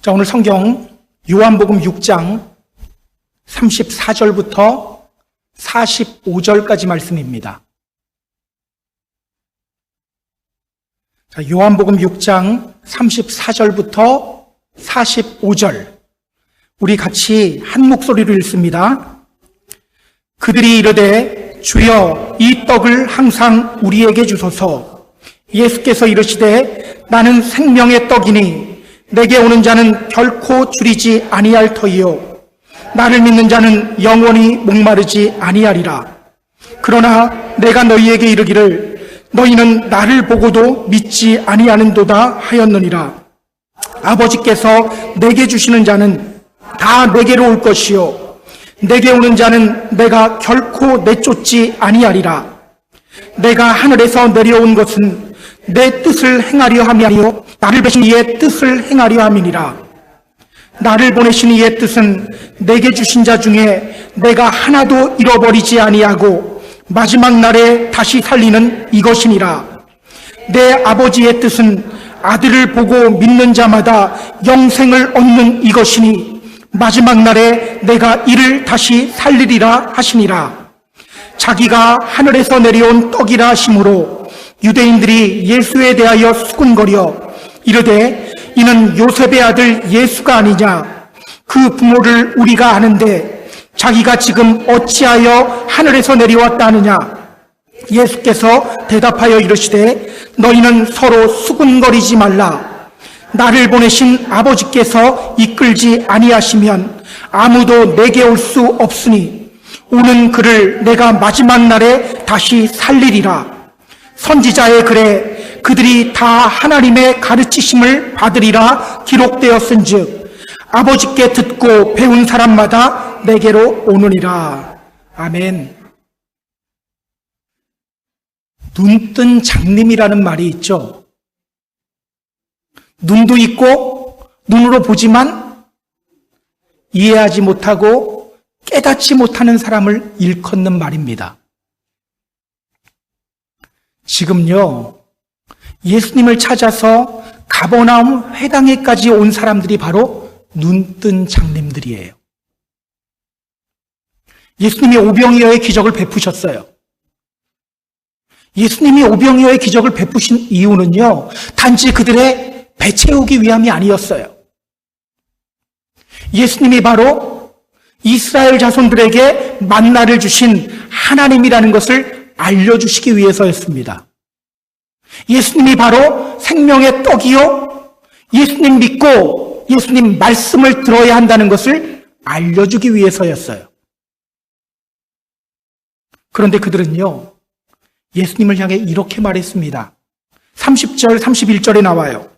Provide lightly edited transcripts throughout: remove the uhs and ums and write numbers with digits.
자, 오늘 성경 요한복음 6장 34절부터 45절까지 말씀입니다. 자, 요한복음 6장 34절부터 45절. 우리 같이 한 목소리로 읽습니다. 그들이 이르되 주여 이 떡을 항상 우리에게 주소서. 예수께서 이르시되 나는 생명의 떡이니 내게 오는 자는 결코 줄이지 아니할 터이요 나를 믿는 자는 영원히 목마르지 아니하리라. 그러나 내가 너희에게 이르기를 너희는 나를 보고도 믿지 아니하는도다 하였느니라. 아버지께서 내게 주시는 자는 다 내게로 올 것이요 내게 오는 자는 내가 결코 내쫓지 아니하리라. 내가 하늘에서 내려온 것은 내 뜻을 행하려 함이 아니요 나를 보내신 이의 뜻을 행하려 함이니라. 나를 보내신 이의 뜻은 내게 주신 자 중에 내가 하나도 잃어버리지 아니하고 마지막 날에 다시 살리는 이것이니라. 내 아버지의 뜻은 아들을 보고 믿는 자마다 영생을 얻는 이것이니 마지막 날에 내가 이를 다시 살리리라 하시니라. 자기가 하늘에서 내려온 떡이라 하심으로 유대인들이 예수에 대하여 수군거려 이르되 이는 요셉의 아들 예수가 아니냐. 그 부모를 우리가 아는데 자기가 지금 어찌하여 하늘에서 내려왔다 하느냐. 예수께서 대답하여 이르시되 너희는 서로 수군거리지 말라. 나를 보내신 아버지께서 이끌지 아니하시면 아무도 내게 올 수 없으니 오는 그를 내가 마지막 날에 다시 살리리라. 선지자의 글에 그들이 다 하나님의 가르치심을 받으리라 기록되었은즉 아버지께 듣고 배운 사람마다 내게로 오느니라. 아멘. 눈뜬 장님이라는 말이 있죠. 눈도 있고 눈으로 보지만 이해하지 못하고 깨닫지 못하는 사람을 일컫는 말입니다. 지금요, 예수님을 찾아서 가버나움 회당에까지 온 사람들이 바로 눈뜬 장님들이에요. 예수님이 오병이어의 기적을 베푸셨어요. 예수님이 오병이어의 기적을 베푸신 이유는요, 단지 그들의 배 채우기 위함이 아니었어요. 예수님이 바로 이스라엘 자손들에게 만나를 주신 하나님이라는 것을 알려주시기 위해서였습니다. 예수님이 바로 생명의 떡이요, 예수님 믿고 예수님 말씀을 들어야 한다는 것을 알려주기 위해서였어요. 그런데 그들은요, 예수님을 향해 이렇게 말했습니다. 30절, 31절에 나와요.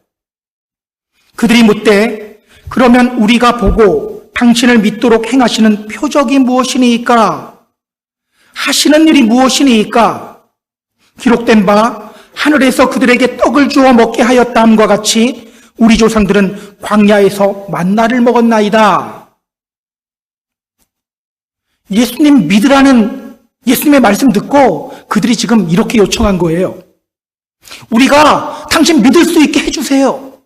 그들이 묻되 그러면 우리가 보고 당신을 믿도록 행하시는 표적이 무엇이니까? 하시는 일이 무엇이니까? 기록된 바 하늘에서 그들에게 떡을 주어 먹게 하였다함과 같이 우리 조상들은 광야에서 만나를 먹었나이다. 예수님 믿으라는 예수님의 말씀 듣고 그들이 지금 이렇게 요청한 거예요. 우리가 당신 믿을 수 있게 해주세요.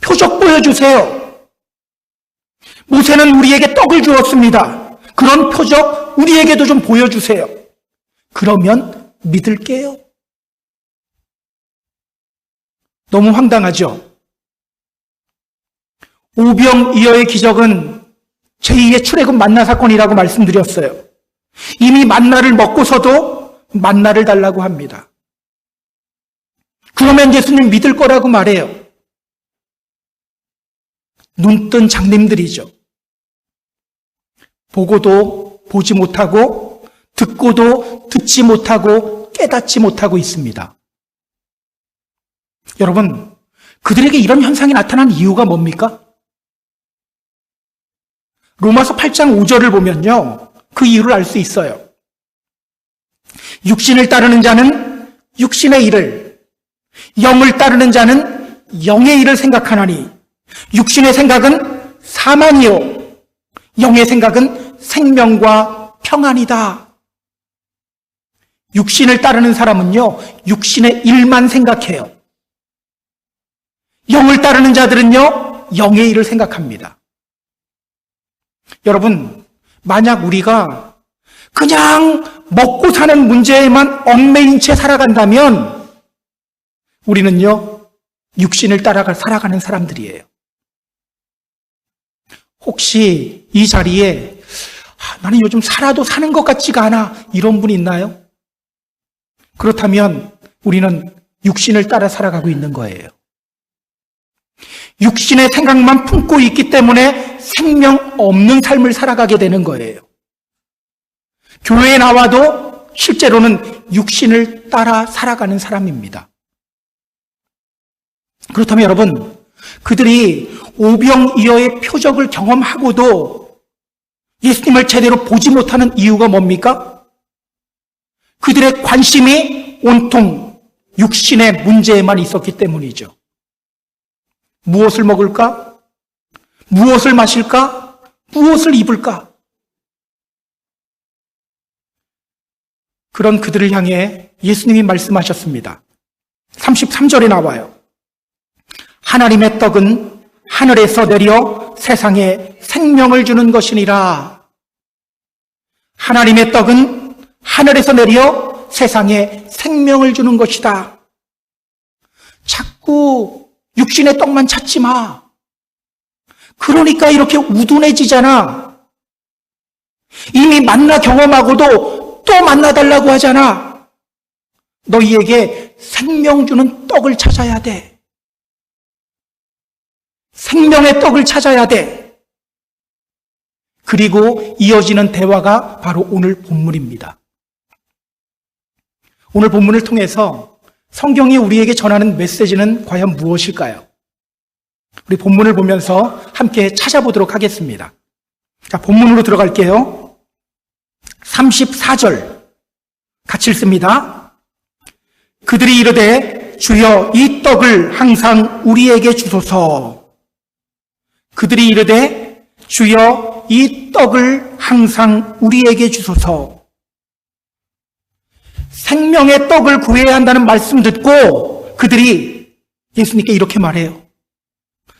표적 보여주세요. 모세는 우리에게 떡을 주었습니다. 그런 표적 우리에게도 좀 보여주세요. 그러면 믿을게요. 너무 황당하죠? 오병이어의 기적은 제2의 출애굽 만나 사건이라고 말씀드렸어요. 이미 만나를 먹고서도 만나를 달라고 합니다. 그러면 예수님 믿을 거라고 말해요. 눈뜬 장님들이죠. 보고도 보지 못하고 듣고도 듣지 못하고 깨닫지 못하고 있습니다. 여러분, 그들에게 이런 현상이 나타난 이유가 뭡니까? 로마서 8장 5절을 보면요, 그 이유를 알 수 있어요. 육신을 따르는 자는 육신의 일을, 영을 따르는 자는 영의 일을 생각하나니 육신의 생각은 사망이요 영의 생각은 생명과 평안이다. 육신을 따르는 사람은요, 육신의 일만 생각해요. 영을 따르는 자들은요, 영의 일을 생각합니다. 여러분, 만약 우리가 그냥 먹고 사는 문제에만 얽매인 채 살아간다면 우리는요, 육신을 따라 살아가는 사람들이에요. 혹시 이 자리에 나는 요즘 살아도 사는 것 같지가 않아, 이런 분 있나요? 그렇다면 우리는 육신을 따라 살아가고 있는 거예요. 육신의 생각만 품고 있기 때문에 생명 없는 삶을 살아가게 되는 거예요. 교회에 나와도 실제로는 육신을 따라 살아가는 사람입니다. 그렇다면 여러분, 그들이 오병이어의 표적을 경험하고도 예수님을 제대로 보지 못하는 이유가 뭡니까? 그들의 관심이 온통 육신의 문제에만 있었기 때문이죠. 무엇을 먹을까? 무엇을 마실까? 무엇을 입을까? 그런 그들을 향해 예수님이 말씀하셨습니다. 33절에 나와요. 하나님의 떡은 하늘에서 내려 세상에 생명을 주는 것이니라. 하나님의 떡은 하늘에서 내려 세상에 생명을 주는 것이다. 자꾸 육신의 떡만 찾지 마. 그러니까 이렇게 우둔해지잖아. 이미 만나 경험하고도 또 만나달라고 하잖아. 너희에게 생명 주는 떡을 찾아야 돼. 생명의 떡을 찾아야 돼. 그리고 이어지는 대화가 바로 오늘 본문입니다. 오늘 본문을 통해서 성경이 우리에게 전하는 메시지는 과연 무엇일까요? 우리 본문을 보면서 함께 찾아보도록 하겠습니다. 자, 본문으로 들어갈게요. 34절 같이 읽습니다. 그들이 이르되 주여 이 떡을 항상 우리에게 주소서. 그들이 이르되 주여 이 떡을 항상 우리에게 주소서. 생명의 떡을 구해야 한다는 말씀 듣고 그들이 예수님께 이렇게 말해요.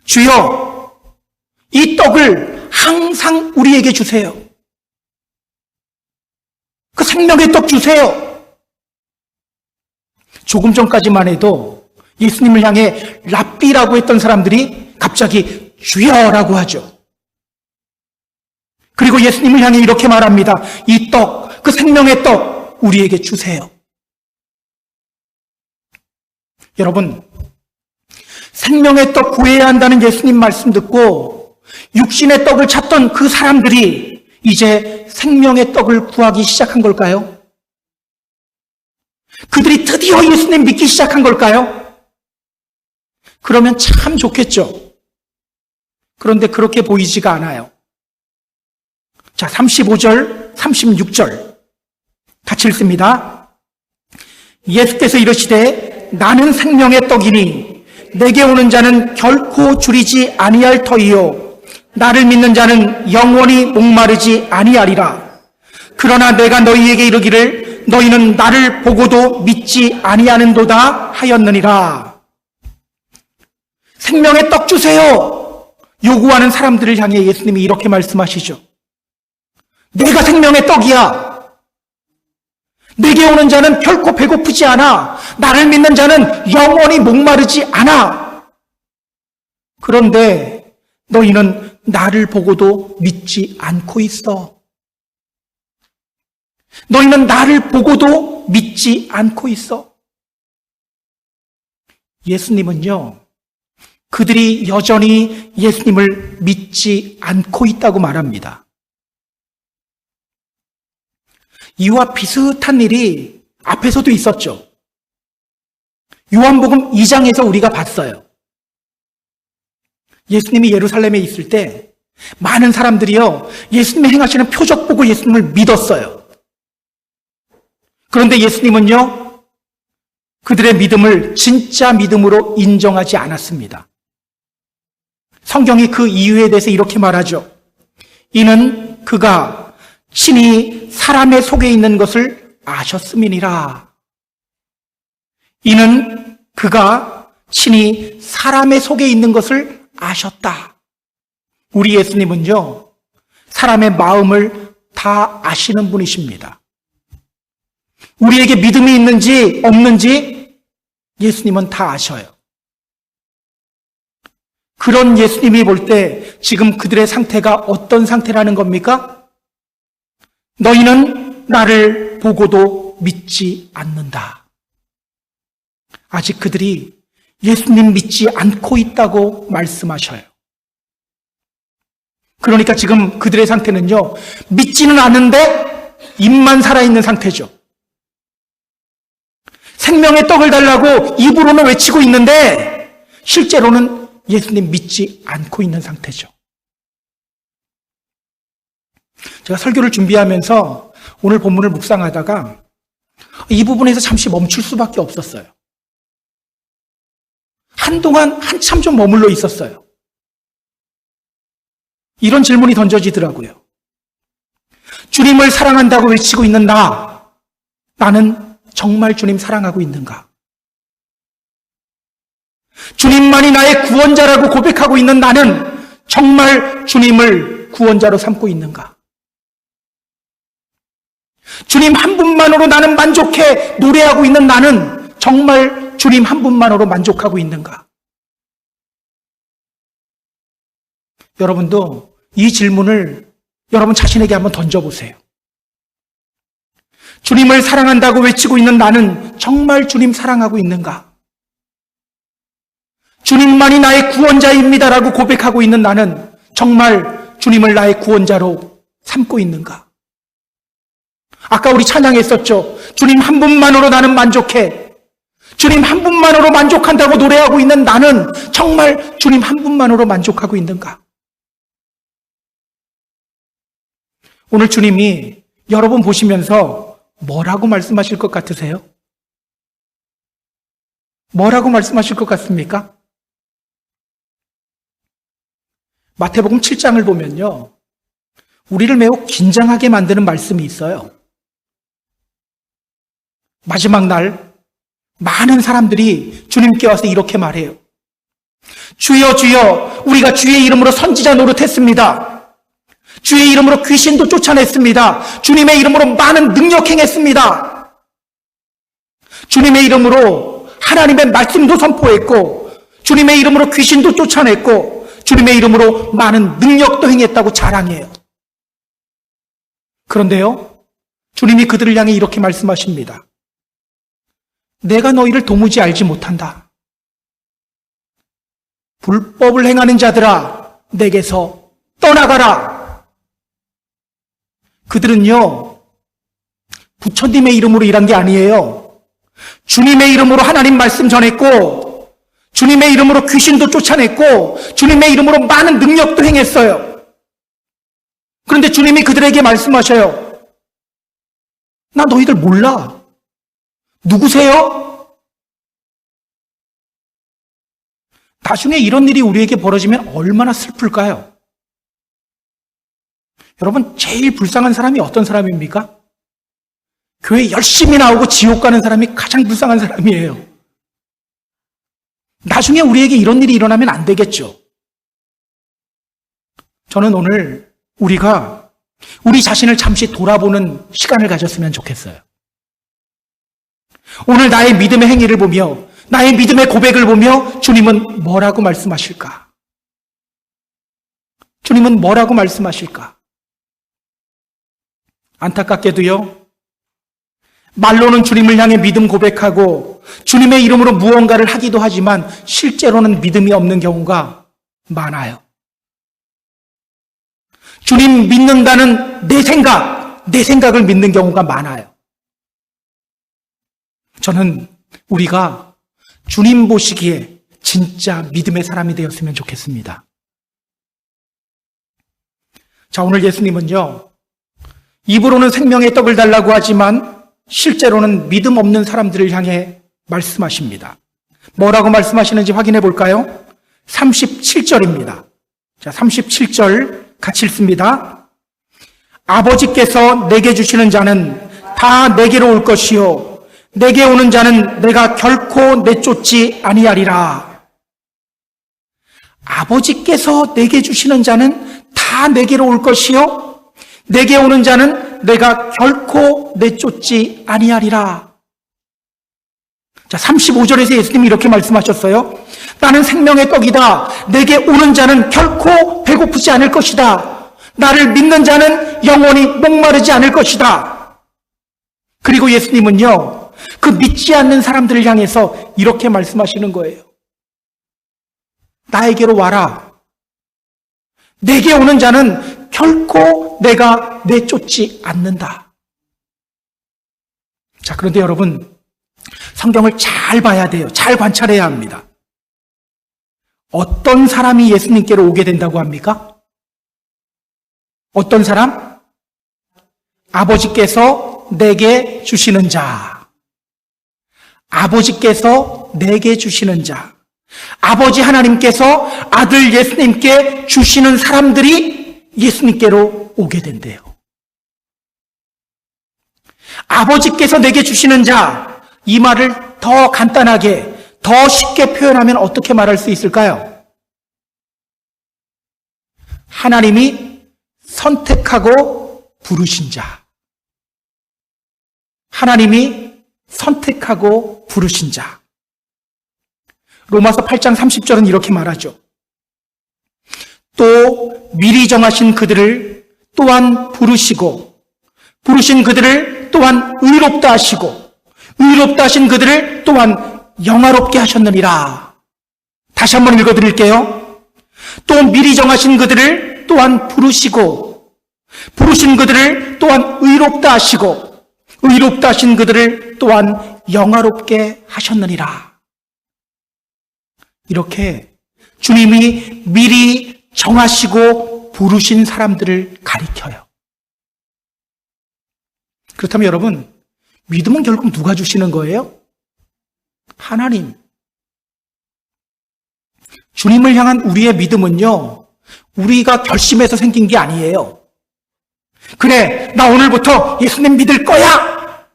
주여 이 떡을 항상 우리에게 주세요. 그 생명의 떡 주세요. 조금 전까지만 해도 예수님을 향해 랍비라고 했던 사람들이 갑자기 주여라고 하죠. 그리고 예수님을 향해 이렇게 말합니다. 이 떡, 그 생명의 떡 우리에게 주세요. 여러분, 생명의 떡 구해야 한다는 예수님 말씀 듣고 육신의 떡을 찾던 그 사람들이 이제 생명의 떡을 구하기 시작한 걸까요? 그들이 드디어 예수님 믿기 시작한 걸까요? 그러면 참 좋겠죠. 그런데 그렇게 보이지가 않아요. 자, 35절, 36절 같이 읽습니다. 예수께서 이르시되 나는 생명의 떡이니 내게 오는 자는 결코 줄이지 아니할 터이요 나를 믿는 자는 영원히 목마르지 아니하리라. 그러나 내가 너희에게 이르기를 너희는 나를 보고도 믿지 아니하는도다 하였느니라. 생명의 떡 주세요. 요구하는 사람들을 향해 예수님이 이렇게 말씀하시죠. 내가 생명의 떡이야. 내게 오는 자는 결코 배고프지 않아. 나를 믿는 자는 영원히 목마르지 않아. 그런데 너희는 나를 보고도 믿지 않고 있어. 너희는 나를 보고도 믿지 않고 있어. 예수님은요, 그들이 여전히 예수님을 믿지 않고 있다고 말합니다. 이와 비슷한 일이 앞에서도 있었죠. 요한복음 2장에서 우리가 봤어요. 예수님이 예루살렘에 있을 때 많은 사람들이요, 예수님이 행하시는 표적 보고 예수님을 믿었어요. 그런데 예수님은요, 그들의 믿음을 진짜 믿음으로 인정하지 않았습니다. 성경이 그 이유에 대해서 이렇게 말하죠. 이는 그가 친히 사람의 속에 있는 것을 아셨음이니라. 이는 그가 친히 사람의 속에 있는 것을 아셨다. 우리 예수님은요, 사람의 마음을 다 아시는 분이십니다. 우리에게 믿음이 있는지 없는지 예수님은 다 아셔요. 그런 예수님이 볼 때 지금 그들의 상태가 어떤 상태라는 겁니까? 너희는 나를 보고도 믿지 않는다. 아직 그들이 예수님 믿지 않고 있다고 말씀하셔요. 그러니까 지금 그들의 상태는요, 믿지는 않는데 입만 살아있는 상태죠. 생명의 떡을 달라고 입으로는 외치고 있는데 실제로는 예수님 믿지 않고 있는 상태죠. 제가 설교를 준비하면서 오늘 본문을 묵상하다가 이 부분에서 잠시 멈출 수밖에 없었어요. 한동안 한참 좀 머물러 있었어요. 이런 질문이 던져지더라고요. 주님을 사랑한다고 외치고 있는 나는 정말 주님 사랑하고 있는가? 주님만이 나의 구원자라고 고백하고 있는 나는 정말 주님을 구원자로 삼고 있는가? 주님 한 분만으로 나는 만족해 노래하고 있는 나는 정말 주님 한 분만으로 만족하고 있는가? 여러분도 이 질문을 여러분 자신에게 한번 던져보세요. 주님을 사랑한다고 외치고 있는 나는 정말 주님 사랑하고 있는가? 주님만이 나의 구원자입니다라고 고백하고 있는 나는 정말 주님을 나의 구원자로 삼고 있는가? 아까 우리 찬양했었죠. 주님 한 분만으로 나는 만족해. 주님 한 분만으로 만족한다고 노래하고 있는 나는 정말 주님 한 분만으로 만족하고 있는가? 오늘 주님이 여러분 보시면서 뭐라고 말씀하실 것 같으세요? 뭐라고 말씀하실 것 같습니까? 마태복음 7장을 보면요, 우리를 매우 긴장하게 만드는 말씀이 있어요. 마지막 날 많은 사람들이 주님께 와서 이렇게 말해요. 주여 주여, 우리가 주의 이름으로 선지자 노릇했습니다. 주의 이름으로 귀신도 쫓아냈습니다. 주님의 이름으로 많은 능력 행했습니다. 주님의 이름으로 하나님의 말씀도 선포했고, 주님의 이름으로 귀신도 쫓아냈고, 주님의 이름으로 많은 능력도 행했다고 자랑해요. 그런데요, 주님이 그들을 향해 이렇게 말씀하십니다. 내가 너희를 도무지 알지 못한다. 불법을 행하는 자들아, 내게서 떠나가라. 그들은요, 부처님의 이름으로 일한 게 아니에요. 주님의 이름으로 하나님 말씀 전했고, 주님의 이름으로 귀신도 쫓아냈고, 주님의 이름으로 많은 능력도 행했어요. 그런데 주님이 그들에게 말씀하셔요. 나 너희들 몰라. 누구세요? 나중에 이런 일이 우리에게 벌어지면 얼마나 슬플까요? 여러분, 제일 불쌍한 사람이 어떤 사람입니까? 교회 열심히 나오고 지옥 가는 사람이 가장 불쌍한 사람이에요. 나중에 우리에게 이런 일이 일어나면 안 되겠죠. 저는 오늘 우리가 우리 자신을 잠시 돌아보는 시간을 가졌으면 좋겠어요. 오늘 나의 믿음의 행위를 보며, 나의 믿음의 고백을 보며 주님은 뭐라고 말씀하실까? 주님은 뭐라고 말씀하실까? 안타깝게도요, 말로는 주님을 향해 믿음 고백하고 주님의 이름으로 무언가를 하기도 하지만 실제로는 믿음이 없는 경우가 많아요. 주님 믿는다는 내 생각을 믿는 경우가 많아요. 저는 우리가 주님 보시기에 진짜 믿음의 사람이 되었으면 좋겠습니다. 자, 오늘 예수님은요, 입으로는 생명의 떡을 달라고 하지만 실제로는 믿음 없는 사람들을 향해 말씀하십니다. 뭐라고 말씀하시는지 확인해 볼까요? 37절입니다. 자, 37절 같이 읽습니다. 아버지께서 내게 주시는 자는 다 내게로 올 것이요 내게 오는 자는 내가 결코 내쫓지 아니하리라. 아버지께서 내게 주시는 자는 다 내게로 올 것이요 내게 오는 자는 내가 결코 내쫓지 아니하리라. 자, 35절에서 예수님이 이렇게 말씀하셨어요. 나는 생명의 떡이다. 내게 오는 자는 결코 배고프지 않을 것이다. 나를 믿는 자는 영원히 목마르지 않을 것이다. 그리고 예수님은요, 그 믿지 않는 사람들을 향해서 이렇게 말씀하시는 거예요. 나에게로 와라. 내게 오는 자는 결코 내가 내쫓지 않는다. 자, 그런데 여러분, 성경을 잘 봐야 돼요. 잘 관찰해야 합니다. 어떤 사람이 예수님께로 오게 된다고 합니까? 어떤 사람? 아버지께서 내게 주시는 자. 아버지께서 내게 주시는 자. 아버지 하나님께서 아들 예수님께 주시는 사람들이 예수님께로 오게 된대요. 아버지께서 내게 주시는 자. 이 말을 더 간단하게, 더 쉽게 표현하면 어떻게 말할 수 있을까요? 하나님이 선택하고 부르신 자. 하나님이 선택하고 부르신 자. 로마서 8장 30절은 이렇게 말하죠. 또 미리 정하신 그들을 또한 부르시고 부르신 그들을 또한 의롭다 하시고 의롭다 하신 그들을 또한 영화롭게 하셨느니라. 다시 한번 읽어드릴게요. 또 미리 정하신 그들을 또한 부르시고 부르신 그들을 또한 의롭다 하시고 의롭다 하신 그들을 또한 영화롭게 하셨느니라. 이렇게 주님이 미리 정하시고 부르신 사람들을 가리켜요. 그렇다면 여러분, 믿음은 결국 누가 주시는 거예요? 하나님. 주님을 향한 우리의 믿음은요, 우리가 결심해서 생긴 게 아니에요. 그래, 나 오늘부터 예수님 믿을 거야!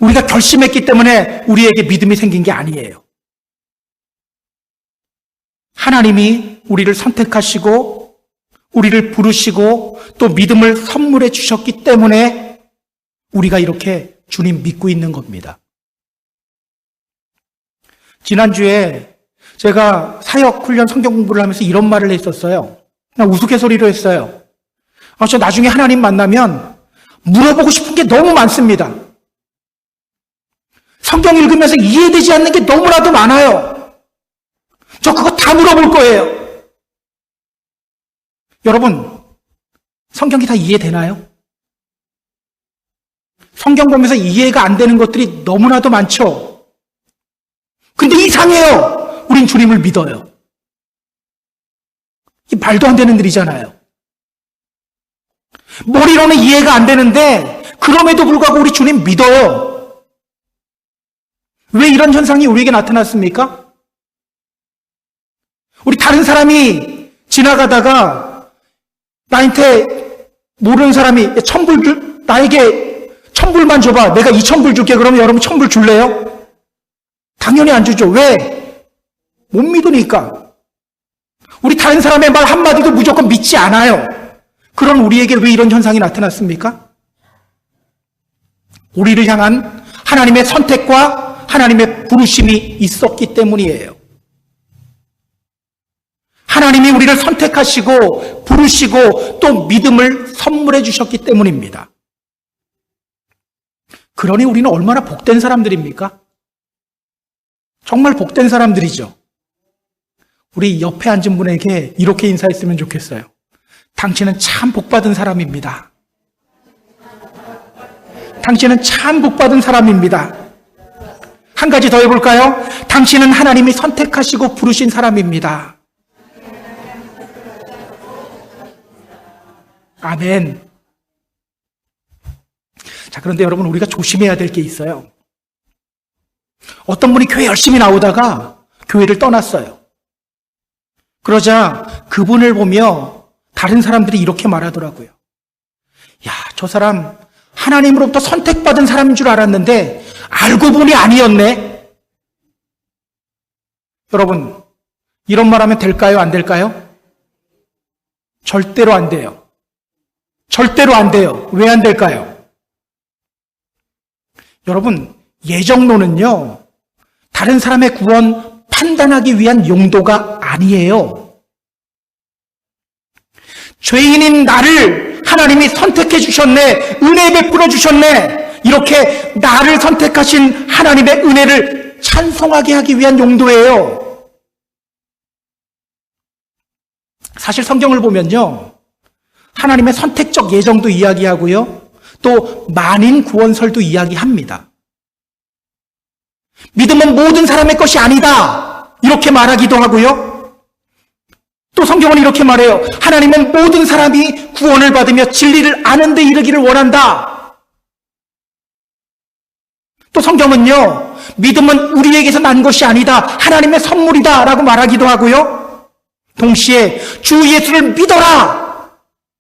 우리가 결심했기 때문에 우리에게 믿음이 생긴 게 아니에요. 하나님이 우리를 선택하시고, 우리를 부르시고, 또 믿음을 선물해 주셨기 때문에 우리가 이렇게 주님 믿고 있는 겁니다. 지난주에 제가 사역훈련 성경 공부를 하면서 이런 말을 했었어요. 그냥 우스갯소리로 했어요. 저 나중에 하나님 만나면 물어보고 싶은 게 너무 많습니다. 성경 읽으면서 이해되지 않는 게 너무나도 많아요. 저 그거 다 물어볼 거예요. 여러분, 성경이 다 이해되나요? 성경 보면서 이해가 안 되는 것들이 너무나도 많죠. 근데 이상해요. 우린 주님을 믿어요. 이 말도 안 되는 일이잖아요. 머리로는 이해가 안 되는데 그럼에도 불구하고 우리 주님 믿어요. 왜 이런 현상이 우리에게 나타났습니까? 우리 다른 사람이 지나가다가 나한테 모르는 사람이 나에게 1,000불만 줘봐. 내가 2,000불 줄게. 그러면 여러분 1,000불 줄래요? 당연히 안 주죠. 왜? 못 믿으니까. 우리 다른 사람의 말 한마디도 무조건 믿지 않아요. 그럼 우리에게 왜 이런 현상이 나타났습니까? 우리를 향한 하나님의 선택과 하나님의 부르심이 있었기 때문이에요. 하나님이 우리를 선택하시고 부르시고 또 믿음을 선물해 주셨기 때문입니다. 그러니 우리는 얼마나 복된 사람들입니까? 정말 복된 사람들이죠. 우리 옆에 앉은 분에게 이렇게 인사했으면 좋겠어요. 당신은 참 복받은 사람입니다. 당신은 참 복받은 사람입니다. 한 가지 더 해볼까요? 당신은 하나님이 선택하시고 부르신 사람입니다. 아멘. 자, 그런데 여러분, 우리가 조심해야 될 게 있어요. 어떤 분이 교회 열심히 나오다가 교회를 떠났어요. 그러자 그분을 보며 다른 사람들이 이렇게 말하더라고요. 야, 저 사람 하나님으로부터 선택받은 사람인 줄 알았는데 알고 보니 아니었네. 여러분, 이런 말하면 될까요? 안 될까요? 절대로 안 돼요. 절대로 안 돼요. 왜 안 될까요? 여러분, 예정론은요, 다른 사람의 구원 판단하기 위한 용도가 아니에요. 죄인인 나를 하나님이 선택해 주셨네, 은혜 베풀어 주셨네, 이렇게 나를 선택하신 하나님의 은혜를 찬송하게 하기 위한 용도예요. 사실 성경을 보면요, 하나님의 선택적 예정도 이야기하고요, 또 만인 구원설도 이야기합니다. 믿음은 모든 사람의 것이 아니다, 이렇게 말하기도 하고요, 또 성경은 이렇게 말해요. 하나님은 모든 사람이 구원을 받으며 진리를 아는 데 이르기를 원한다. 또 성경은요, 믿음은 우리에게서 난 것이 아니다, 하나님의 선물이다 라고 말하기도 하고요, 동시에 주 예수를 믿어라,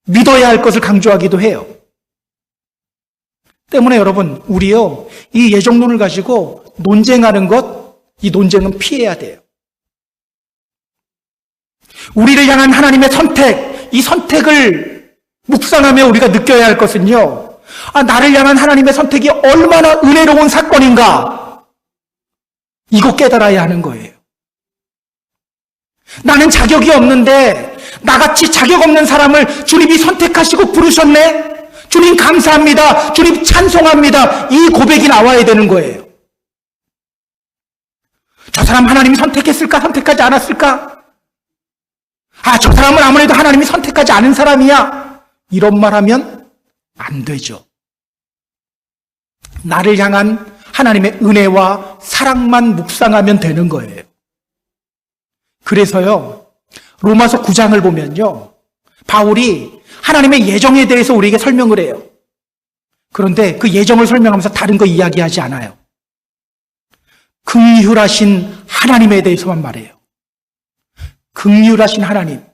믿어야 할 것을 강조하기도 해요. 때문에 여러분, 우리요, 이 예정론을 가지고 논쟁하는 것, 이 논쟁은 피해야 돼요. 우리를 향한 하나님의 선택, 이 선택을 묵상하며 우리가 느껴야 할 것은요, 나를 향한 하나님의 선택이 얼마나 은혜로운 사건인가, 이거 깨달아야 하는 거예요. 나는 자격이 없는데 나같이 자격 없는 사람을 주님이 선택하시고 부르셨네, 주님 감사합니다, 주님 찬송합니다, 이 고백이 나와야 되는 거예요. 저 사람 하나님이 선택했을까, 선택하지 않았을까? 저 사람은 아무래도 하나님이 선택하지 않은 사람이야, 이런 말 하면 안 되죠. 나를 향한 하나님의 은혜와 사랑만 묵상하면 되는 거예요. 그래서요, 로마서 9장을 보면요, 바울이 하나님의 예정에 대해서 우리에게 설명을 해요. 그런데 그 예정을 설명하면서 다른 거 이야기하지 않아요. 긍휼하신 하나님에 대해서만 말해요. 긍휼하신 하나님.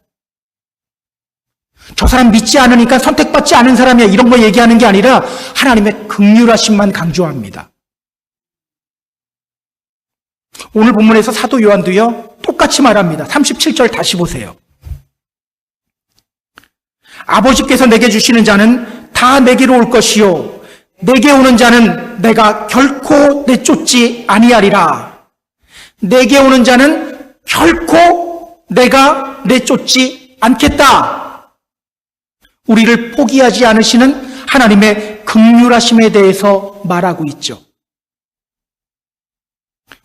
저 사람 믿지 않으니까 선택받지 않은 사람이야, 이런 거 얘기하는 게 아니라 하나님의 긍휼하심만 강조합니다. 오늘 본문에서 사도 요한도요, 똑같이 말합니다. 37절 다시 보세요. 아버지께서 내게 주시는 자는 다 내게로 올 것이요, 내게 오는 자는 내가 결코 내쫓지 아니하리라. 내게 오는 자는 결코 내가 내쫓지 않겠다. 우리를 포기하지 않으시는 하나님의 긍휼하심에 대해서 말하고 있죠.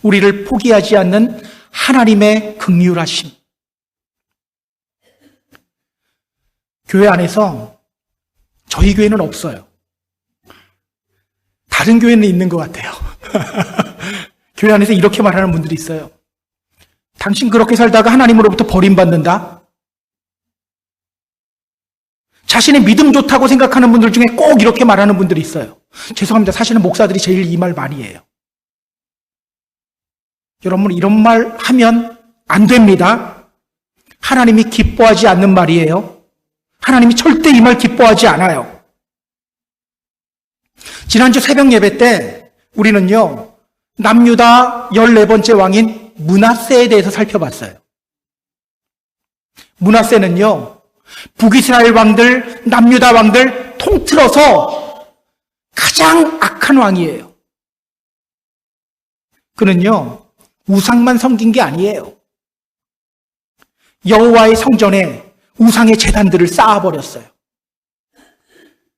우리를 포기하지 않는 하나님의 긍휼하심. 교회 안에서 저희 교회는 없어요. 다른 교회는 있는 것 같아요. 교회 안에서 이렇게 말하는 분들이 있어요. 당신 그렇게 살다가 하나님으로부터 버림받는다? 자신의 믿음 좋다고 생각하는 분들 중에 꼭 이렇게 말하는 분들이 있어요. 죄송합니다. 사실은 목사들이 제일 이 말 많이 해요. 여러분, 이런 말 하면 안 됩니다. 하나님이 기뻐하지 않는 말이에요. 하나님이 절대 이 말 기뻐하지 않아요. 지난주 새벽 예배 때 우리는요, 남유다 14번째 왕인 므낫세에 대해서 살펴봤어요. 므낫세는요, 북이스라엘 왕들, 남유다 왕들 통틀어서 가장 악한 왕이에요. 그는요, 우상만 섬긴 게 아니에요. 여호와의 성전에 우상의 제단들을 쌓아버렸어요.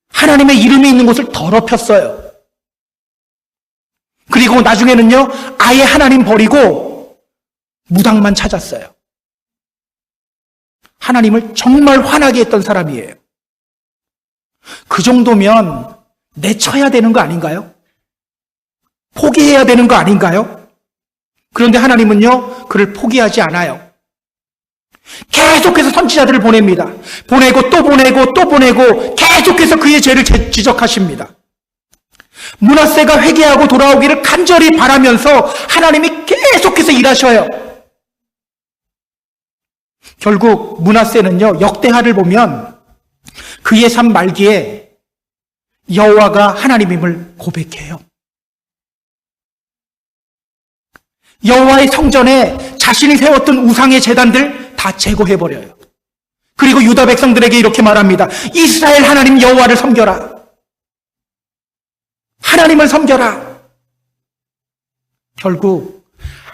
하나님의 이름이 있는 곳을 더럽혔어요. 그리고 나중에는요, 아예 하나님 버리고 무당만 찾았어요. 하나님을 정말 화나게 했던 사람이에요. 그 정도면 내쳐야 되는 거 아닌가요? 포기해야 되는 거 아닌가요? 그런데 하나님은요, 그를 포기하지 않아요. 계속해서 선지자들을 보냅니다. 보내고 또 보내고 또 보내고 계속해서 그의 죄를 지적하십니다. 므낫세가 회개하고 돌아오기를 간절히 바라면서 하나님이 계속해서 일하셔요. 결국 므낫세는요, 역대하를 보면 그의 삶 말기에 여호와가 하나님임을 고백해요. 여호와의 성전에 자신이 세웠던 우상의 제단들 다 제거해버려요. 그리고 유다 백성들에게 이렇게 말합니다. 이스라엘 하나님 여호와를 섬겨라. 하나님을 섬겨라. 결국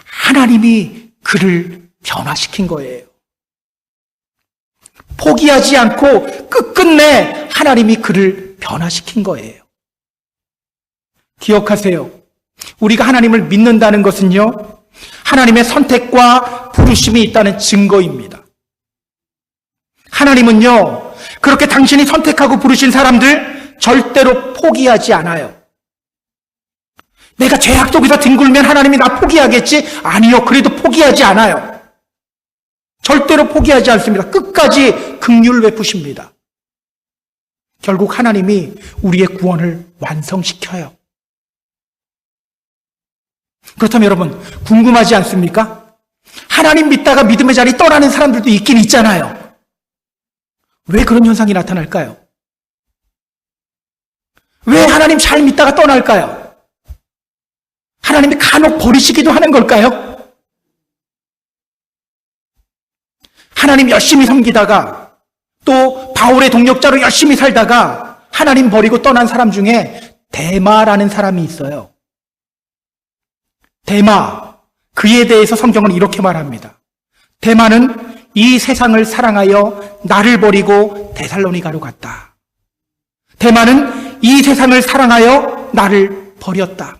하나님이 그를 변화시킨 거예요. 포기하지 않고 끝끝내 하나님이 그를 변화시킨 거예요. 기억하세요. 우리가 하나님을 믿는다는 것은요, 하나님의 선택과 부르심이 있다는 증거입니다. 하나님은요, 그렇게 당신이 선택하고 부르신 사람들 절대로 포기하지 않아요. 내가 죄악 속에서 뒹굴면 하나님이 나 포기하겠지? 아니요, 그래도 포기하지 않아요. 절대로 포기하지 않습니다. 끝까지 긍휼을 베푸십니다. 결국 하나님이 우리의 구원을 완성시켜요. 그렇다면 여러분, 궁금하지 않습니까? 하나님 믿다가 믿음의 자리 떠나는 사람들도 있긴 있잖아요. 왜 그런 현상이 나타날까요? 왜 하나님 잘 믿다가 떠날까요? 하나님이 간혹 버리시기도 하는 걸까요? 하나님 열심히 섬기다가 또 바울의 동역자로 열심히 살다가 하나님 버리고 떠난 사람 중에 데마라는 사람이 있어요. 데마, 그에 대해서 성경은 이렇게 말합니다. 데마는 이 세상을 사랑하여 나를 버리고 데살로니가로 갔다. 데마는 이 세상을 사랑하여 나를 버렸다.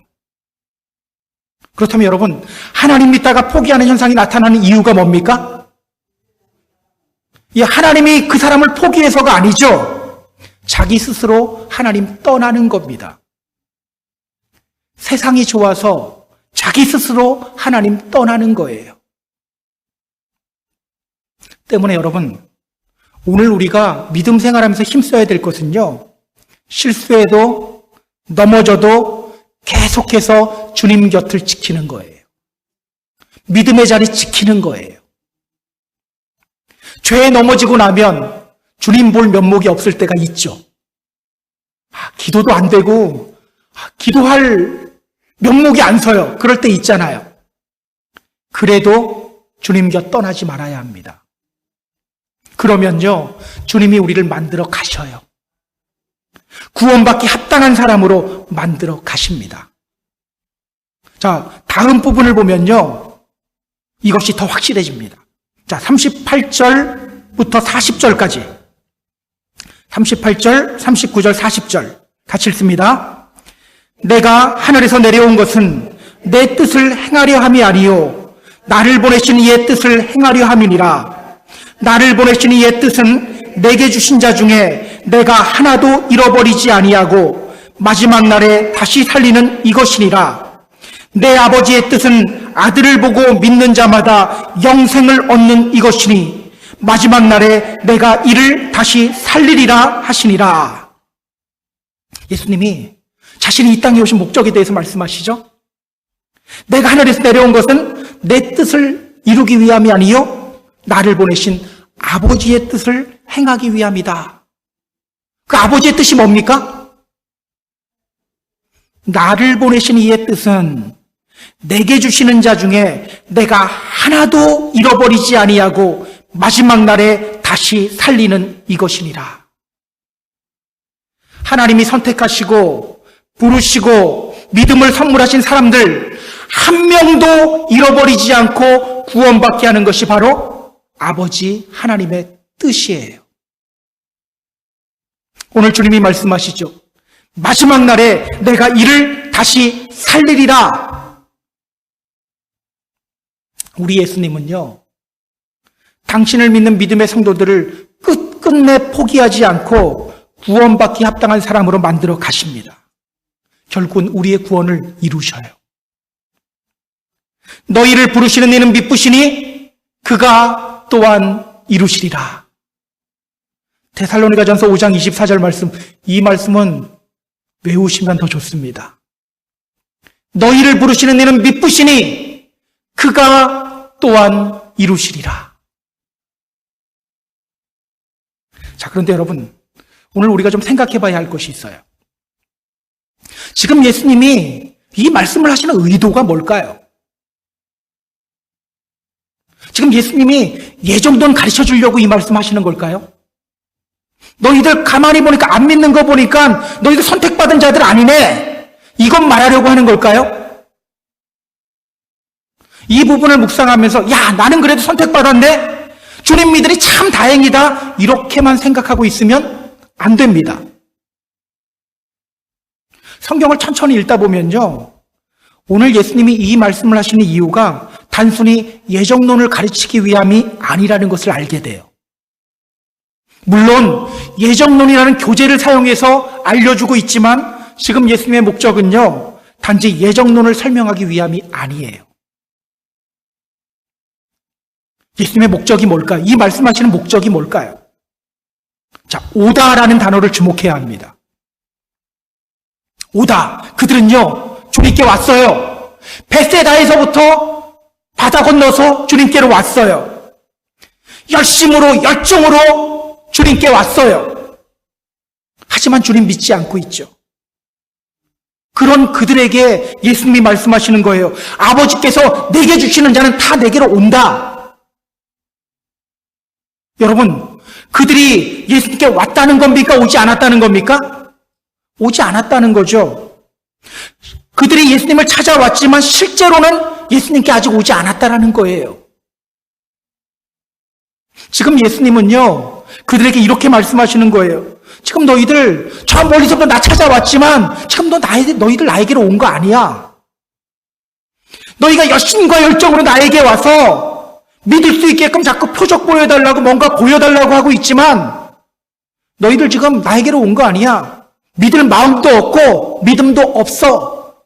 그렇다면 여러분, 하나님 믿다가 포기하는 현상이 나타나는 이유가 뭡니까? 하나님이 그 사람을 포기해서가 아니죠. 자기 스스로 하나님 떠나는 겁니다. 세상이 좋아서 자기 스스로 하나님 떠나는 거예요. 때문에 여러분, 오늘 우리가 믿음 생활하면서 힘써야 될 것은요, 실수해도 넘어져도 계속해서 주님 곁을 지키는 거예요. 믿음의 자리 지키는 거예요. 죄에 넘어지고 나면 주님 볼 면목이 없을 때가 있죠. 기도도 안 되고 기도할 면목이 안 서요. 그럴 때 있잖아요. 그래도 주님 곁 떠나지 말아야 합니다. 그러면요, 주님이 우리를 만들어 가셔요. 구원받기 합당한 사람으로 만들어 가십니다. 자, 다음 부분을 보면요, 이것이 더 확실해집니다. 자, 38절부터 40절까지. 38절, 39절, 40절. 같이 읽습니다. 내가 하늘에서 내려온 것은 내 뜻을 행하려 함이 아니요 나를 보내신 이의 뜻을 행하려 함이니라. 나를 보내신 이의 뜻은 내게 주신 자 중에 내가 하나도 잃어버리지 아니하고 마지막 날에 다시 살리는 이것이니라. 내 아버지의 뜻은 아들을 보고 믿는 자마다 영생을 얻는 이것이니 마지막 날에 내가 이를 다시 살리리라 하시니라. 예수님이 자신이 이 땅에 오신 목적에 대해서 말씀하시죠. 내가 하늘에서 내려온 것은 내 뜻을 이루기 위함이 아니요 나를 보내신 아버지의 뜻을 행하기 위함이다. 그 아버지의 뜻이 뭡니까? 나를 보내신 이의 뜻은 내게 주시는 자 중에 내가 하나도 잃어버리지 아니하고 마지막 날에 다시 살리는 이것이니라. 하나님이 선택하시고 부르시고 믿음을 선물하신 사람들 한 명도 잃어버리지 않고 구원받게 하는 것이 바로 아버지 하나님의 뜻이에요. 오늘 주님이 말씀하시죠. 마지막 날에 내가 이를 다시 살리리라. 우리 예수님은요, 당신을 믿는 믿음의 성도들을 끝끝내 포기하지 않고 구원받기 합당한 사람으로 만들어 가십니다. 결국은 우리의 구원을 이루셔요. 너희를 부르시는 이는 미쁘시니 그가 또한 이루시리라. 데살로니가전서 5장 24절 말씀, 이 말씀은 외우시면 더 좋습니다. 너희를 부르시는 이는 미쁘시니 그가 또한 이루시리라. 자, 그런데 여러분, 오늘 우리가 좀 생각해 봐야 할 것이 있어요. 지금 예수님이 이 말씀을 하시는 의도가 뭘까요? 지금 예수님이 예정론 가르쳐 주려고 이 말씀 하시는 걸까요? 너희들 가만히 보니까 안 믿는 거 보니까 너희들 선택받은 자들 아니네. 이건 말하려고 하는 걸까요? 이 부분을 묵상하면서 야, 나는 그래도 선택받았네. 주님 믿으니 참 다행이다. 이렇게만 생각하고 있으면 안 됩니다. 성경을 천천히 읽다 보면요. 오늘 예수님이 이 말씀을 하시는 이유가 단순히 예정론을 가르치기 위함이 아니라는 것을 알게 돼요. 물론 예정론이라는 교재를 사용해서 알려주고 있지만 지금 예수님의 목적은요. 단지 예정론을 설명하기 위함이 아니에요. 예수님의 목적이 뭘까요? 이 말씀하시는 목적이 뭘까요? 자, 오다라는 단어를 주목해야 합니다. 오다. 그들은요, 주님께 왔어요. 벳세다에서부터 바다 건너서 주님께로 왔어요. 열심으로, 열정으로 주님께 왔어요. 하지만 주님 믿지 않고 있죠. 그런 그들에게 예수님이 말씀하시는 거예요. 아버지께서 내게 주시는 자는 다 내게로 온다. 여러분, 그들이 예수님께 왔다는 겁니까? 오지 않았다는 겁니까? 오지 않았다는 거죠. 그들이 예수님을 찾아왔지만 실제로는 예수님께 아직 오지 않았다라는 거예요. 지금 예수님은요, 그들에게 이렇게 말씀하시는 거예요. 지금 너희들 저 멀리서부터 나 찾아왔지만 지금 너희들 나에게로 온 거 아니야. 너희가 열심과 열정으로 나에게 와서 믿을 수 있게끔 자꾸 표적 보여달라고 뭔가 보여달라고 하고 있지만 너희들 지금 나에게로 온 거 아니야. 믿을 마음도 없고 믿음도 없어.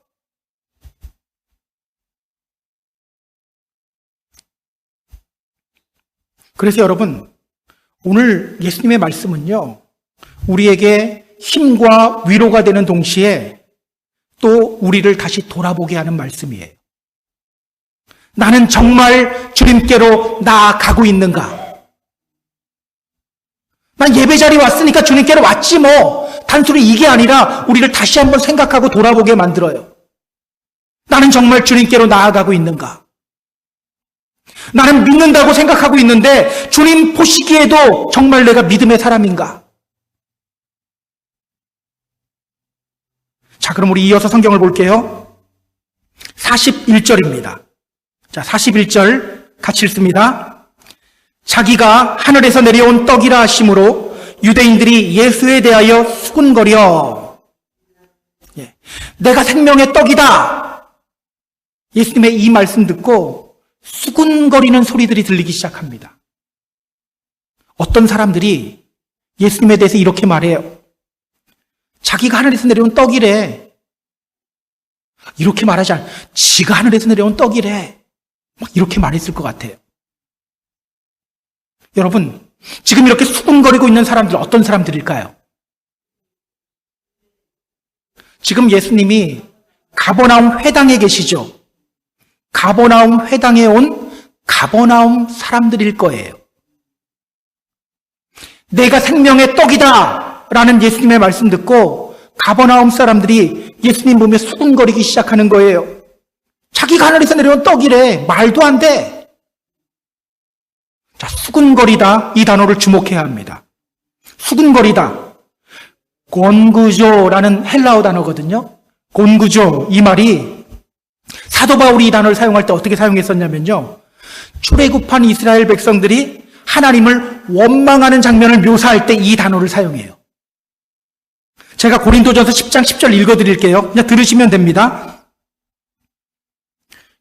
그래서 여러분, 오늘 예수님의 말씀은요, 우리에게 힘과 위로가 되는 동시에 또 우리를 다시 돌아보게 하는 말씀이에요. 나는 정말 주님께로 나아가고 있는가? 난 예배 자리에 왔으니까 주님께로 왔지 뭐. 단순히 이게 아니라 우리를 다시 한번 생각하고 돌아보게 만들어요. 나는 정말 주님께로 나아가고 있는가? 나는 믿는다고 생각하고 있는데 주님 보시기에도 정말 내가 믿음의 사람인가? 자, 그럼 우리 이어서 성경을 볼게요. 41절입니다. 자, 41절 같이 읽습니다. 자기가 하늘에서 내려온 떡이라 하심으로 유대인들이 예수에 대하여 수군거려. 내가 생명의 떡이다. 예수님의 이 말씀 듣고 수군거리는 소리들이 들리기 시작합니다. 어떤 사람들이 예수님에 대해서 이렇게 말해요. 자기가 하늘에서 내려온 떡이래. 이렇게 말하지 않아. 지가 하늘에서 내려온 떡이래. 막 이렇게 말했을 것 같아요. 여러분, 지금 이렇게 수군거리고 있는 사람들 어떤 사람들일까요? 지금 예수님이 가버나움 회당에 계시죠? 가버나움 회당에 온 가버나움 사람들일 거예요. 내가 생명의 떡이다 라는 예수님의 말씀 듣고 가버나움 사람들이 예수님 보며 수군거리기 시작하는 거예요. 자기가 하늘에서 내려온 떡이래. 말도 안 돼. 자, 수군거리다. 이 단어를 주목해야 합니다. 수군거리다. 곤구조라는 헬라어 단어거든요. 곤구조. 이 말이 사도 바울이 이 단어를 사용할 때 어떻게 사용했었냐면요. 출애굽한 이스라엘 백성들이 하나님을 원망하는 장면을 묘사할 때 이 단어를 사용해요. 제가 고린도전서 10장 10절 읽어드릴게요. 그냥 들으시면 됩니다.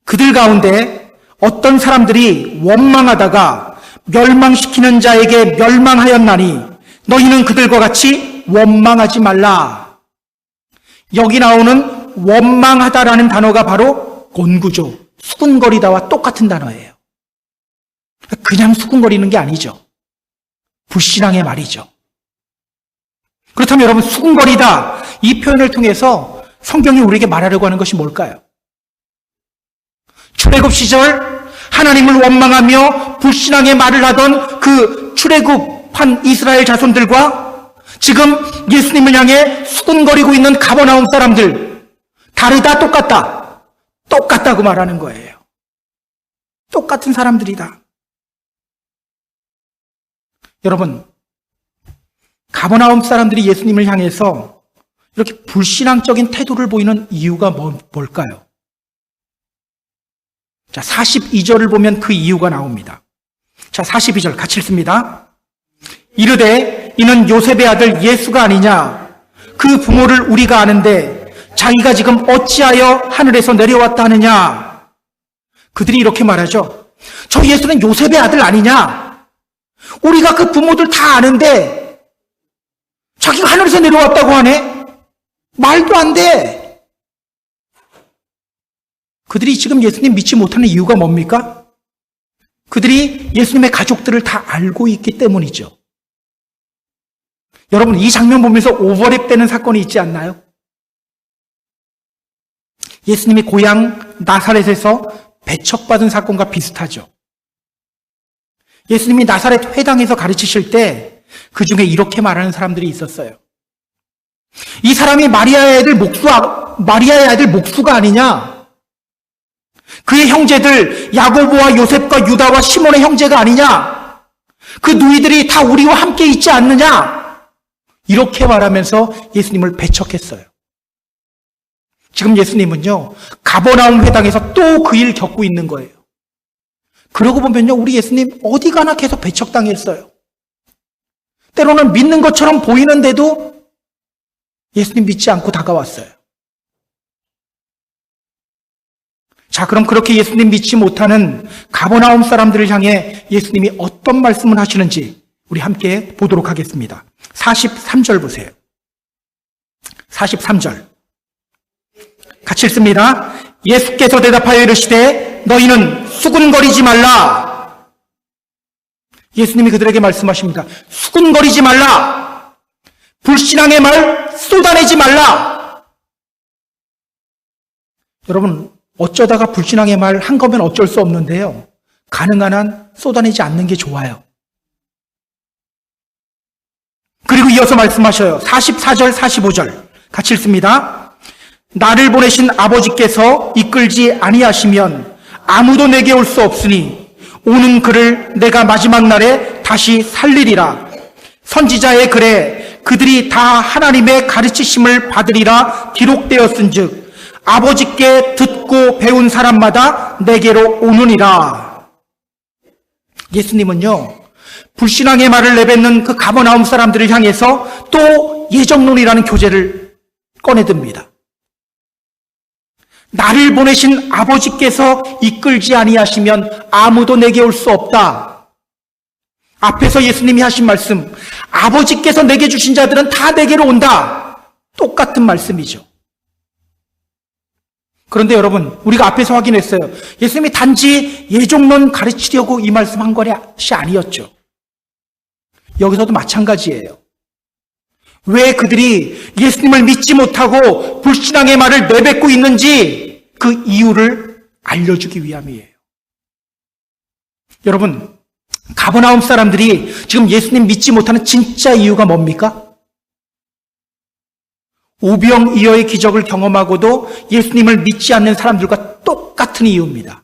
그들 가운데 어떤 사람들이 원망하다가 멸망시키는 자에게 멸망하였나니 너희는 그들과 같이 원망하지 말라. 여기 나오는 원망하다라는 단어가 바로 곤구조, 수군거리다와 똑같은 단어예요. 그냥 수군거리는 게 아니죠. 불신앙의 말이죠. 그렇다면 여러분, 수군거리다 이 표현을 통해서 성경이 우리에게 말하려고 하는 것이 뭘까요? 출애굽 시절 하나님을 원망하며 불신앙의 말을 하던 그 출애굽한 이스라엘 자손들과 지금 예수님을 향해 수군거리고 있는 가버나움 사람들, 다르다, 똑같다. 똑같다고 말하는 거예요. 똑같은 사람들이다. 여러분, 가버나움 사람들이 예수님을 향해서 이렇게 불신앙적인 태도를 보이는 이유가 뭘까요? 자, 42절을 보면 그 이유가 나옵니다. 자, 42절 같이 읽습니다. 이르되 이는 요셉의 아들 예수가 아니냐? 그 부모를 우리가 아는데 자기가 지금 어찌하여 하늘에서 내려왔다 하느냐? 그들이 이렇게 말하죠. 저 예수는 요셉의 아들 아니냐? 우리가 그 부모들 다 아는데 자기가 하늘에서 내려왔다고 하네? 말도 안 돼. 그들이 지금 예수님 믿지 못하는 이유가 뭡니까? 그들이 예수님의 가족들을 다 알고 있기 때문이죠. 여러분, 이 장면 보면서 오버랩되는 사건이 있지 않나요? 예수님이 고향 나사렛에서 배척받은 사건과 비슷하죠. 예수님이 나사렛 회당에서 가르치실 때 그 중에 이렇게 말하는 사람들이 있었어요. 이 사람이 마리아의 아들 목수가 아니냐? 그의 형제들 야고보와 요셉과 유다와 시몬의 형제가 아니냐? 그 누이들이 다 우리와 함께 있지 않느냐? 이렇게 말하면서 예수님을 배척했어요. 지금 예수님은요, 가버나움 회당에서 또 그 일 겪고 있는 거예요. 그러고 보면요, 우리 예수님 어디 가나 계속 배척당했어요. 때로는 믿는 것처럼 보이는데도 예수님 믿지 않고 다가왔어요. 자, 그럼 그렇게 예수님 믿지 못하는 가버나움 사람들을 향해 예수님이 어떤 말씀을 하시는지 우리 함께 보도록 하겠습니다. 43절 보세요. 43절. 같이 읽습니다. 예수께서 대답하여 이르시되 너희는 수군거리지 말라. 예수님이 그들에게 말씀하십니다. 수군거리지 말라. 불신앙의 말 쏟아내지 말라. 여러분, 어쩌다가 불신앙의 말 한 거면 어쩔 수 없는데요. 가능한 한 쏟아내지 않는 게 좋아요. 그리고 이어서 말씀하셔요. 44절, 45절. 같이 읽습니다. 나를 보내신 아버지께서 이끌지 아니하시면 아무도 내게 올 수 없으니 오는 그를 내가 마지막 날에 다시 살리리라. 선지자의 글에 그들이 다 하나님의 가르치심을 받으리라 기록되었은즉 아버지께 듣고 배운 사람마다 내게로 오느니라. 예수님은요, 불신앙의 말을 내뱉는 그 가버나움 사람들을 향해서 또 예정론이라는 교재를 꺼내듭니다. 나를 보내신 아버지께서 이끌지 아니하시면 아무도 내게 올 수 없다. 앞에서 예수님이 하신 말씀, 아버지께서 내게 주신 자들은 다 내게로 온다. 똑같은 말씀이죠. 그런데 여러분, 우리가 앞에서 확인했어요. 예수님이 단지 예종론 가르치려고 이 말씀한 것이 아니었죠. 여기서도 마찬가지예요. 왜 그들이 예수님을 믿지 못하고 불신앙의 말을 내뱉고 있는지 그 이유를 알려주기 위함이에요. 여러분, 가버나움 사람들이 지금 예수님 믿지 못하는 진짜 이유가 뭡니까? 오병이어의 기적을 경험하고도 예수님을 믿지 않는 사람들과 똑같은 이유입니다.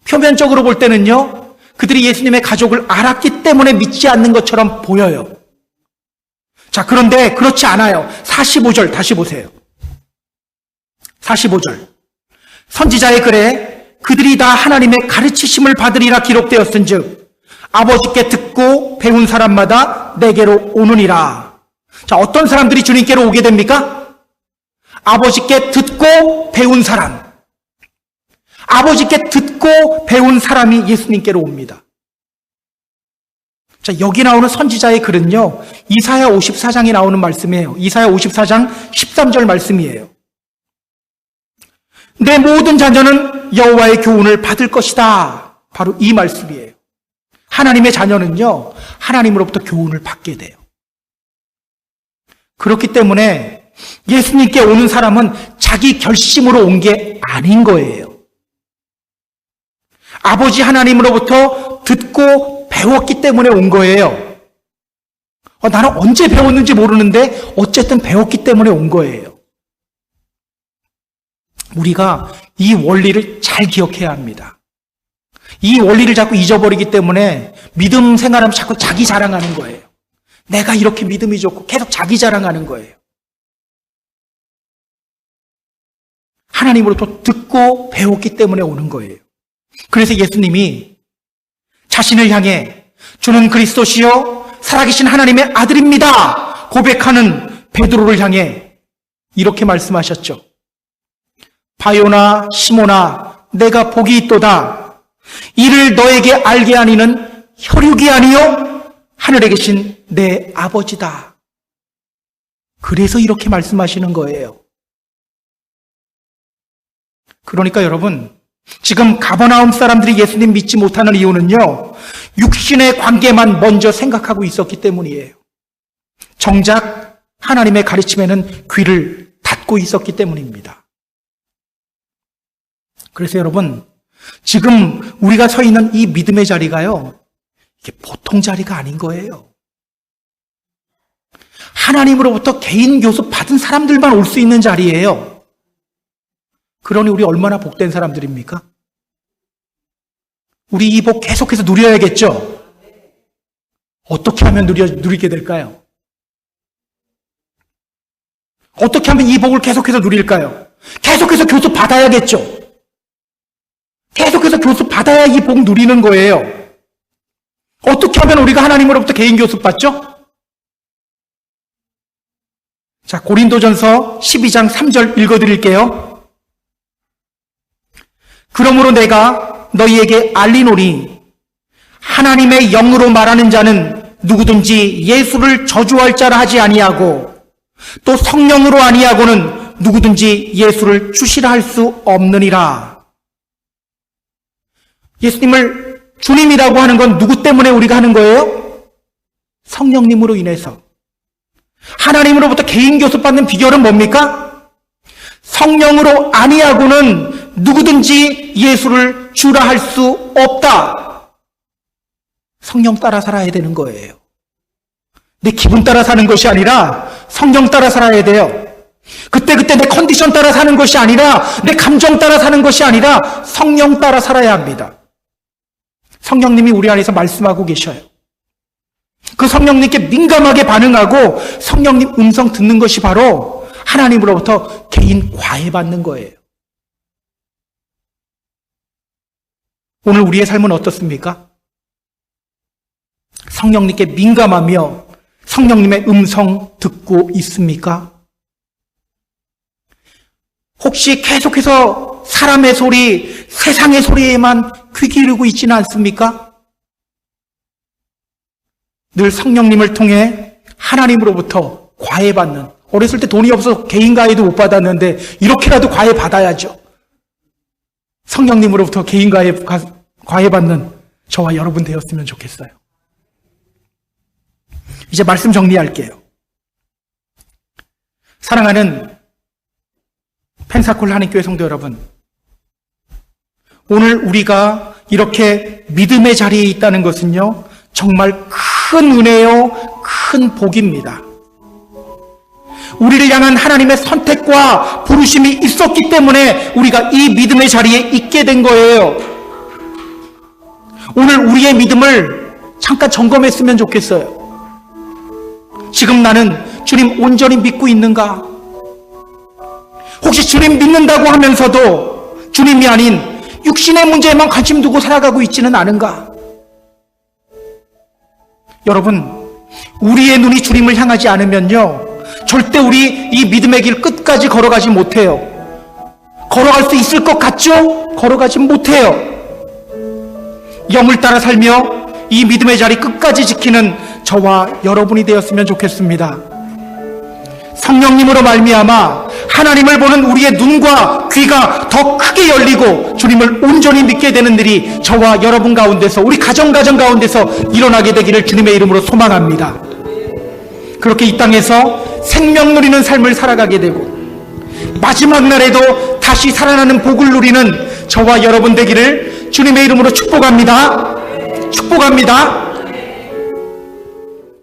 표면적으로 볼 때는요, 그들이 예수님의 가족을 알았기 때문에 믿지 않는 것처럼 보여요. 자, 그런데 그렇지 않아요. 45절 다시 보세요. 45절. 선지자의 글에 그들이 다 하나님의 가르치심을 받으리라 기록되었은즉 아버지께 듣고 배운 사람마다 내게로 오느니라. 자, 어떤 사람들이 주님께로 오게 됩니까? 아버지께 듣고 배운 사람. 아버지께 듣고 배운 사람이 예수님께로 옵니다. 자, 여기 나오는 선지자의 글은요, 이사야 54장에 나오는 말씀이에요. 이사야 54장 13절 말씀이에요. 내 모든 자녀는 여호와의 교훈을 받을 것이다. 바로 이 말씀이에요. 하나님의 자녀는요, 하나님으로부터 교훈을 받게 돼요. 그렇기 때문에 예수님께 오는 사람은 자기 결심으로 온 게 아닌 거예요. 아버지 하나님으로부터 듣고 배웠기 때문에 온 거예요. 나는 언제 배웠는지 모르는데 어쨌든 배웠기 때문에 온 거예요. 우리가 이 원리를 잘 기억해야 합니다. 이 원리를 자꾸 잊어버리기 때문에 믿음 생활하면 자꾸 자기 자랑하는 거예요. 내가 이렇게 믿음이 좋고 계속 자기 자랑하는 거예요. 하나님으로부터 듣고 배웠기 때문에 오는 거예요. 그래서 예수님이 자신을 향해 주는 그리스도시요 살아계신 하나님의 아들입니다 고백하는 베드로를 향해 이렇게 말씀하셨죠. 바요나 시몬아 내가 복이 있도다. 이를 너에게 알게 하니는 혈육이 아니요 하늘에 계신 내 아버지다. 그래서 이렇게 말씀하시는 거예요. 그러니까 여러분, 지금 가버나움 사람들이 예수님 믿지 못하는 이유는요, 육신의 관계만 먼저 생각하고 있었기 때문이에요. 정작 하나님의 가르침에는 귀를 닫고 있었기 때문입니다. 그래서 여러분, 지금 우리가 서 있는 이 믿음의 자리가요, 이게 보통 자리가 아닌 거예요. 하나님으로부터 개인 교습 받은 사람들만 올 수 있는 자리예요. 그러니 우리 얼마나 복된 사람들입니까? 우리 이 복 계속해서 누려야겠죠? 어떻게 하면 누리게 될까요? 어떻게 하면 이 복을 계속해서 누릴까요? 계속해서 교습 받아야겠죠? 계속해서 교습 받아야 이 복 누리는 거예요. 어떻게 하면 우리가 하나님으로부터 개인 교습 받죠? 자, 고린도전서 12장 3절 읽어드릴게요. 그러므로 내가 너희에게 알리노니 하나님의 영으로 말하는 자는 누구든지 예수를 저주할 자라 하지 아니하고 또 성령으로 아니하고는 누구든지 예수를 주시라 할 수 없느니라. 예수님을 주님이라고 하는 건 누구 때문에 우리가 하는 거예요? 성령님으로 인해서. 하나님으로부터 개인 교습 받는 비결은 뭡니까? 성령으로 아니하고는 누구든지 예수를 주라 할 수 없다. 성령 따라 살아야 되는 거예요. 내 기분 따라 사는 것이 아니라 성령 따라 살아야 돼요. 그때그때 내 컨디션 따라 사는 것이 아니라 내 감정 따라 사는 것이 아니라 성령 따라 살아야 합니다. 성령님이 우리 안에서 말씀하고 계셔요. 그 성령님께 민감하게 반응하고 성령님 음성 듣는 것이 바로 하나님으로부터 개인 과외받는 거예요. 오늘 우리의 삶은 어떻습니까? 성령님께 민감하며 성령님의 음성 듣고 있습니까? 혹시 계속해서 사람의 소리, 세상의 소리에만 귀 기울이고 있지는 않습니까? 늘 성령님을 통해 하나님으로부터 과외받는, 어렸을 때 돈이 없어서 개인 과외도 못 받았는데 이렇게라도 과외 받아야죠. 성령님으로부터 개인 과외받는 저와 여러분 되었으면 좋겠어요. 이제 말씀 정리할게요. 사랑하는 펜사콜 하나님교회 성도 여러분, 오늘 우리가 이렇게 믿음의 자리에 있다는 것은요, 정말 큰 은혜요, 큰 복입니다. 우리를 향한 하나님의 선택과 부르심이 있었기 때문에 우리가 이 믿음의 자리에 있게 된 거예요. 오늘 우리의 믿음을 잠깐 점검했으면 좋겠어요. 지금 나는 주님 온전히 믿고 있는가? 혹시 주님 믿는다고 하면서도 주님이 아닌 육신의 문제에만 관심 두고 살아가고 있지는 않은가? 여러분, 우리의 눈이 주님을 향하지 않으면요, 절대 우리 이 믿음의 길 끝까지 걸어가지 못해요. 걸어갈 수 있을 것 같죠? 걸어가지 못해요. 영을 따라 살며 이 믿음의 자리 끝까지 지키는 저와 여러분이 되었으면 좋겠습니다. 성령님으로 말미암아 하나님을 보는 우리의 눈과 귀가 더 크게 열리고 주님을 온전히 믿게 되는 일이 저와 여러분 가운데서, 우리 가정 가운데서 일어나게 되기를 주님의 이름으로 소망합니다. 그렇게 이 땅에서 생명 누리는 삶을 살아가게 되고 마지막 날에도 다시 살아나는 복을 누리는 저와 여러분 되기를 주님의 이름으로 축복합니다. 축복합니다.